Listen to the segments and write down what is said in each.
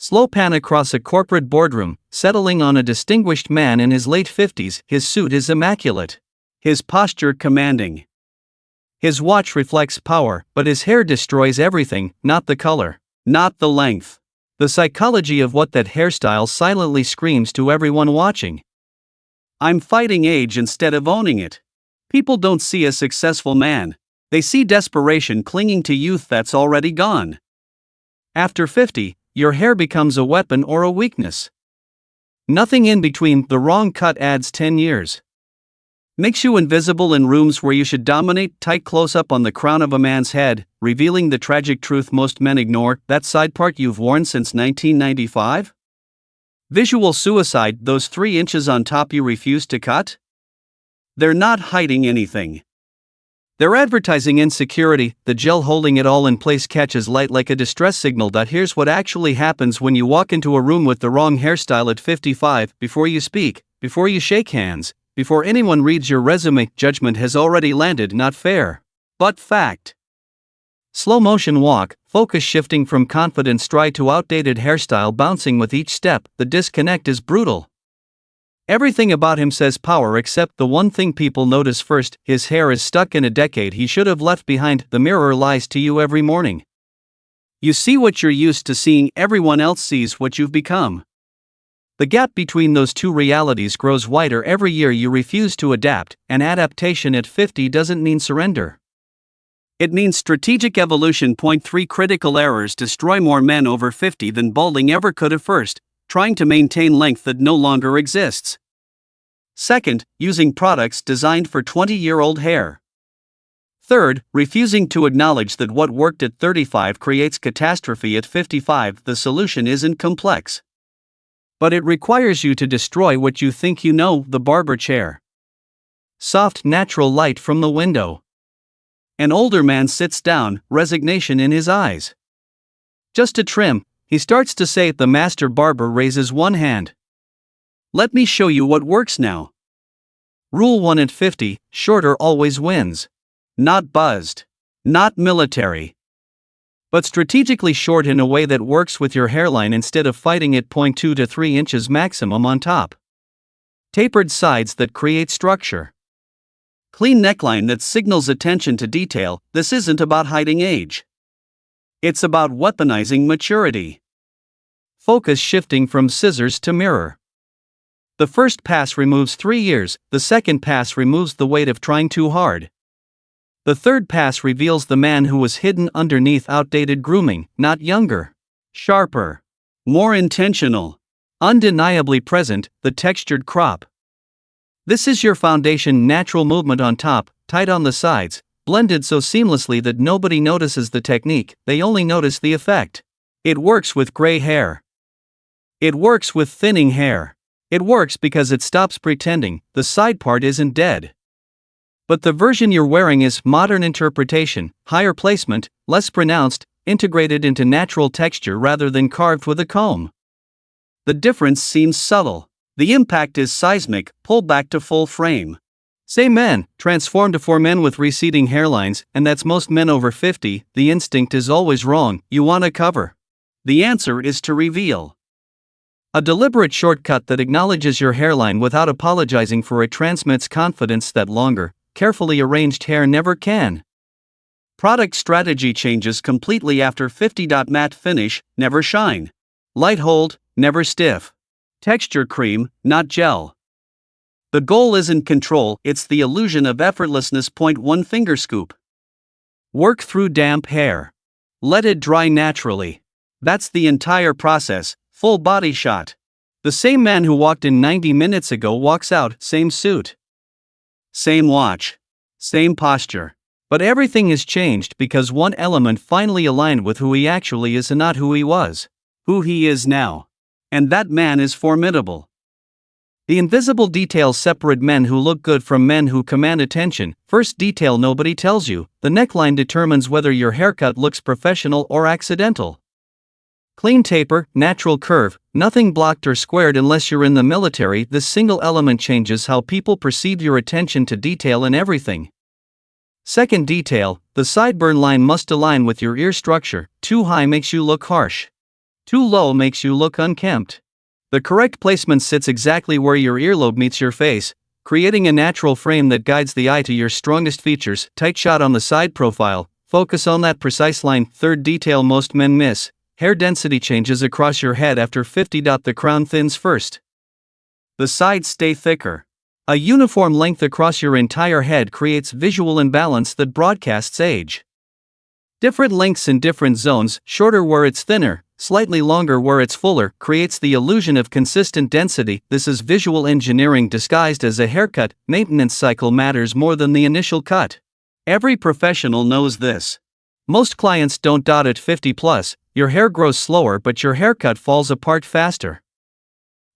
Slow pan across a corporate boardroom, settling on a distinguished man in his late 50s. His suit is immaculate. His posture commanding. His watch reflects power, but his hair destroys everything, not the color, not the length. The psychology of what that hairstyle silently screams to everyone watching. I'm fighting age instead of owning it. People don't see a successful man. They see desperation clinging to youth that's already gone. After 50, your hair becomes a weapon or a weakness. Nothing in between. The wrong cut adds 10 years. Makes you invisible in rooms where you should dominate. Tight close-up on the crown of a man's head, revealing the tragic truth most men ignore. That side part you've worn since 1995? Visual suicide. Those 3 inches on top you refuse to cut? They're not hiding anything. They're advertising insecurity. The gel holding it all in place catches light like a distress signal. Here's what actually happens when you walk into a room with the wrong hairstyle at 55. Before you speak, before you shake hands, before anyone reads your resume, judgment has already landed. Not fair, but fact. Slow motion walk, focus shifting from confident stride to outdated hairstyle bouncing with each step. The disconnect is brutal. Everything about him says power except the one thing people notice first: his hair is stuck in a decade he should have left behind. The mirror lies to you every morning. You see what you're used to seeing, everyone else sees what you've become. The gap between those two realities grows wider every year you refuse to adapt, and adaptation at 50 doesn't mean surrender. It means strategic evolution. Point 3 critical errors destroy more men over 50 than balding ever could at first: trying to maintain length that no longer exists. Second, using products designed for 20-year-old hair. Third, refusing to acknowledge that what worked at 35 creates catastrophe at 55. The solution isn't complex, but it requires you to destroy what you think you know. The barber chair. Soft, natural light from the window. An older man sits down, resignation in his eyes. Just a trim, he starts to say. The master barber raises one hand. Let me show you what works now. Rule 1 at 50, shorter always wins. Not buzzed. Not military. But strategically short in a way that works with your hairline instead of fighting it. 2 to 3 inches maximum on top. Tapered sides that create structure. Clean neckline that signals attention to detail. This isn't about hiding age. It's about weaponizing maturity. Focus shifting from scissors to mirror. The first pass removes 3 years, the second pass removes the weight of trying too hard. The third pass reveals the man who was hidden underneath outdated grooming, not younger, sharper, more intentional, undeniably present. The textured crop. This is your foundation: natural movement on top, tight on the sides, blended so seamlessly that nobody notices the technique, they only notice the effect. It works with gray hair. It works with thinning hair. It works because it stops pretending. The side part isn't dead. But the version you're wearing is modern interpretation, higher placement, less pronounced, integrated into natural texture rather than carved with a comb. The difference seems subtle. The impact is seismic. Pull back to full frame. Same men, transformed to 4 men with receding hairlines, and that's most men over 50. The instinct is always wrong. You want to cover. The answer is to reveal. A deliberate shortcut that acknowledges your hairline without apologizing for it transmits confidence that longer, carefully arranged hair never can. Product strategy changes completely after 50. Matte finish, never shine. Light hold, never stiff. Texture cream, not gel. The goal isn't control, it's the illusion of effortlessness. 1 finger scoop. Work through damp hair. Let it dry naturally. That's the entire process. Full body shot. The same man who walked in 90 minutes ago walks out, same suit, same watch, same posture. But everything has changed because one element finally aligned with who he actually is and not who he was, who he is now. And that man is formidable. The invisible details separate men who look good from men who command attention. First detail nobody tells you: the neckline determines whether your haircut looks professional or accidental. Clean taper, natural curve, nothing blocked or squared unless you're in the military. This single element changes how people perceive your attention to detail in everything. Second detail, the sideburn line must align with your ear structure. Too high makes you look harsh. Too low makes you look unkempt. The correct placement sits exactly where your earlobe meets your face, creating a natural frame that guides the eye to your strongest features. Tight shot on the side profile, focus on that precise line. Third detail most men miss: hair density changes across your head after 50. The crown thins first. The sides stay thicker. A uniform length across your entire head creates visual imbalance that broadcasts age. Different lengths in different zones, shorter where it's thinner, slightly longer where it's fuller, creates the illusion of consistent density. This is visual engineering disguised as a haircut. Maintenance cycle matters more than the initial cut. Every professional knows this. Most clients don't dot at 50 plus, your hair grows slower but your haircut falls apart faster.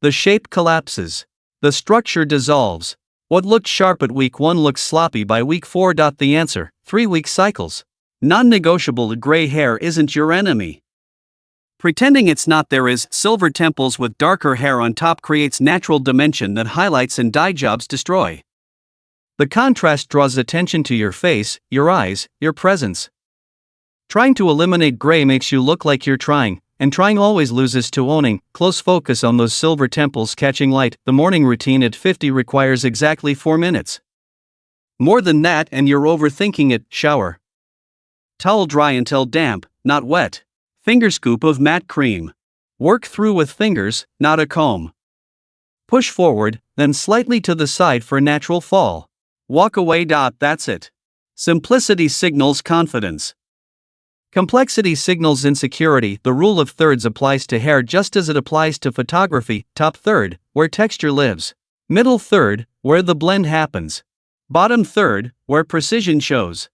The shape collapses. The structure dissolves. What looked sharp at week 1 looks sloppy by week 4. The answer: 3-week cycles. Non-negotiable. Gray hair isn't your enemy. Pretending it's not there is. Silver temples with darker hair on top creates natural dimension that highlights and dye jobs destroy. The contrast draws attention to your face, your eyes, your presence. Trying to eliminate gray makes you look like you're trying, and trying always loses to owning. Close focus on those silver temples catching light. The morning routine at 50 requires exactly 4 minutes. More than that and you're overthinking it. Shower. Towel dry until damp, not wet. Finger scoop of matte cream. Work through with fingers, not a comb. Push forward, then slightly to the side for natural fall. Walk away. That's it. Simplicity signals confidence. Complexity signals insecurity. The rule of thirds applies to hair just as it applies to photography. Top third, where texture lives. Middle third, where the blend happens. Bottom third, where precision shows.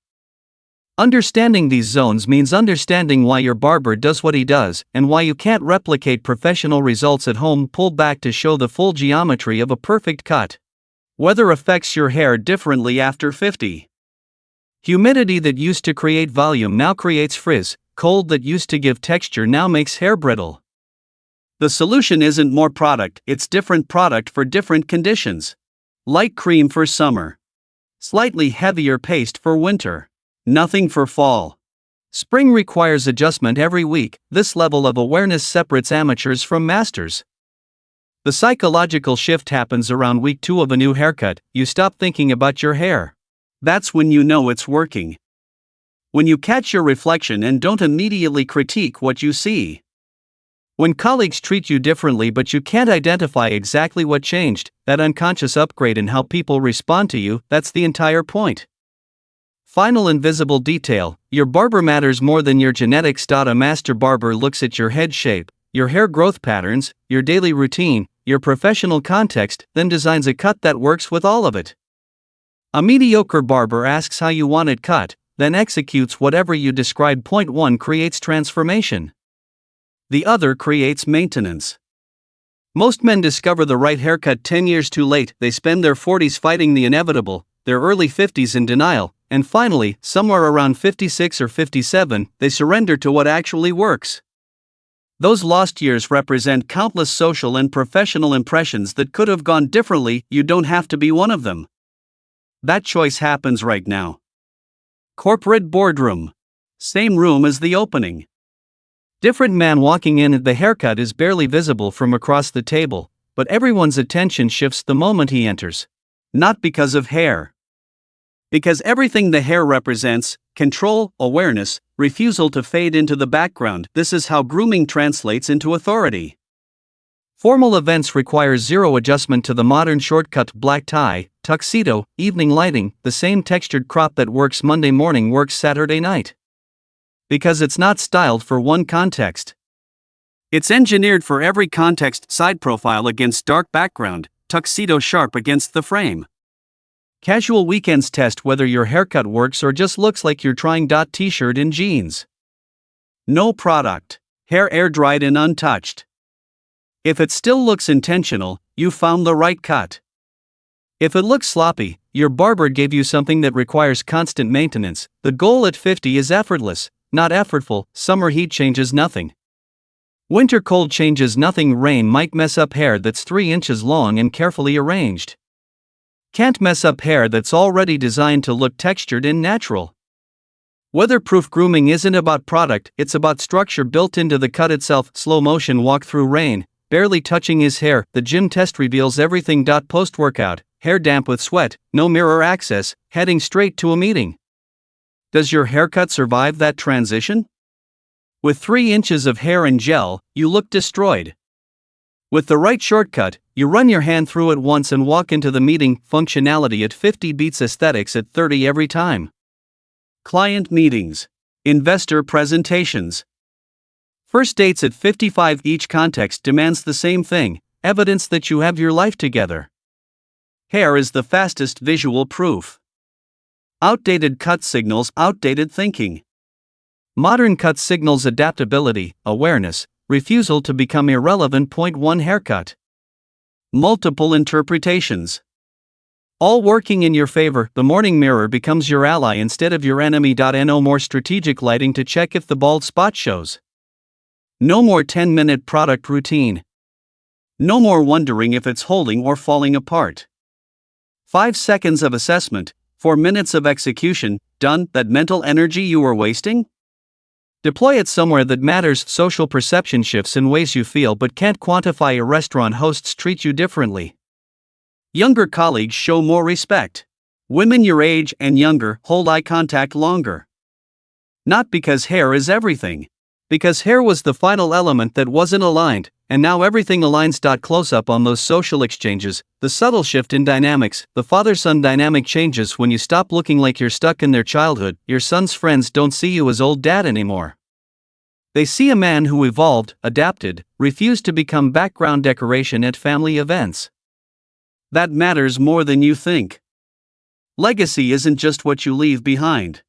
Understanding these zones means understanding why your barber does what he does, and why you can't replicate professional results at home. Pull back to show the full geometry of a perfect cut. Weather affects your hair differently after 50. Humidity that used to create volume now creates frizz. Cold that used to give texture now makes hair brittle. The solution isn't more product, it's different product for different conditions. Light cream for summer. Slightly heavier paste for winter. Nothing for fall. Spring requires adjustment every week. This level of awareness separates amateurs from masters. The psychological shift happens around week 2 of a new haircut. You stop thinking about your hair. That's when you know it's working. When you catch your reflection and don't immediately critique what you see. When colleagues treat you differently but you can't identify exactly what changed, that unconscious upgrade in how people respond to you, that's the entire point. Final invisible detail: your barber matters more than your genetics. A master barber looks at your head shape, your hair growth patterns, your daily routine, your professional context, then designs a cut that works with all of it. A mediocre barber asks how you want it cut, then executes whatever you describe. Point 1 creates transformation. The other creates maintenance. Most men discover the right haircut 10 years too late. They spend their 40s fighting the inevitable, their early 50s in denial, and finally, somewhere around 56 or 57, they surrender to what actually works. Those lost years represent countless social and professional impressions that could have gone differently. You don't have to be one of them. That choice happens right now. Corporate boardroom. Same room as the opening. Different man walking in. The haircut is barely visible from across the table, but everyone's attention shifts the moment he enters. Not because of hair. Because everything the hair represents: control, awareness, refusal to fade into the background. This is how grooming translates into authority. Formal events require zero adjustment to the modern shortcut. Black tie, tuxedo, evening lighting, the same textured crop that works Monday morning works Saturday night. Because it's not styled for one context. It's engineered for every context. Side profile against dark background, tuxedo sharp against the frame. Casual weekends test whether your haircut works or just looks like you're trying. T-shirt and jeans. No product. Hair air dried and untouched. If it still looks intentional, you found the right cut. If it looks sloppy, your barber gave you something that requires constant maintenance. The goal at 50 is effortless, not effortful. Summer heat changes nothing. Winter cold changes nothing. Rain might mess up hair that's 3 inches long and carefully arranged. Can't mess up hair that's already designed to look textured and natural. Weatherproof grooming isn't about product, it's about structure built into the cut itself. Slow motion walk through rain, barely touching his hair. The gym test reveals everything. Post workout, hair damp with sweat, no mirror access, heading straight to a meeting. Does your haircut survive that transition? With 3 inches of hair and gel, you look destroyed. With the right shortcut, you run your hand through it once and walk into the meeting. Functionality at 50 beats aesthetics at 30 every time. Client meetings. Investor presentations. First dates at 55. Each context demands the same thing: evidence that you have your life together. Hair is the fastest visual proof. Outdated cut signals outdated thinking. Modern cut signals adaptability, awareness, refusal to become irrelevant. Point 1 Haircut. Multiple interpretations. All working in your favor. The morning mirror becomes your ally instead of your enemy. No more strategic lighting to check if the bald spot shows. No more 10-minute product routine. No more wondering if it's holding or falling apart. 5 seconds of assessment, 4 minutes of execution. Done. That mental energy you were wasting? Deploy it somewhere that matters. Social perception shifts in ways you feel but can't quantify. Your restaurant hosts treat you differently. Younger colleagues show more respect. Women your age and younger hold eye contact longer. Not because hair is everything. Because hair was the final element that wasn't aligned, and now everything aligns. Close up on those social exchanges, the subtle shift in dynamics. The father-son dynamic changes when you stop looking like you're stuck in their childhood. Your son's friends don't see you as old dad anymore. They see a man who evolved, adapted, refused to become background decoration at family events. That matters more than you think. Legacy isn't just what you leave behind.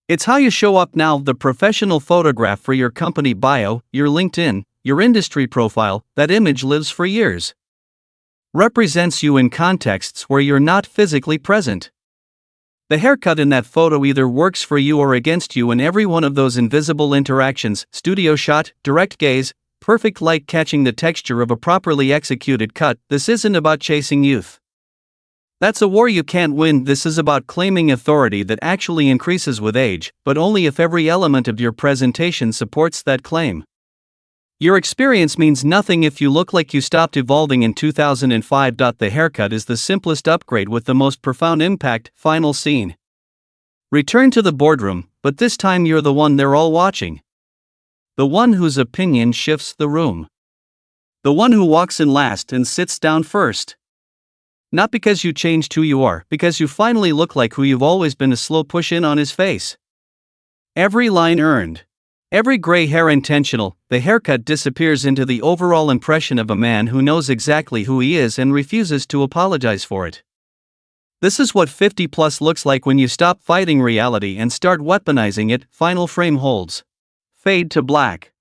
It's how you show up now. The professional photograph for your company bio, your LinkedIn, your industry profile, that image lives for years. Represents you in contexts where you're not physically present. The haircut in that photo either works for you or against you in every one of those invisible interactions. Studio shot, direct gaze, perfect light catching the texture of a properly executed cut. This isn't about chasing youth. That's a war you can't win. This is about claiming authority that actually increases with age, but only if every element of your presentation supports that claim. Your experience means nothing if you look like you stopped evolving in 2005. The haircut is the simplest upgrade with the most profound impact. Final scene. Return to the boardroom, but this time you're the one they're all watching. The one whose opinion shifts the room. The one who walks in last and sits down first. Not because you changed who you are, because you finally look like who you've always been. A slow push in on his face. Every line earned. Every gray hair intentional. The haircut disappears into the overall impression of a man who knows exactly who he is and refuses to apologize for it. This is what 50 plus looks like when you stop fighting reality and start weaponizing it. Final frame holds. Fade to black.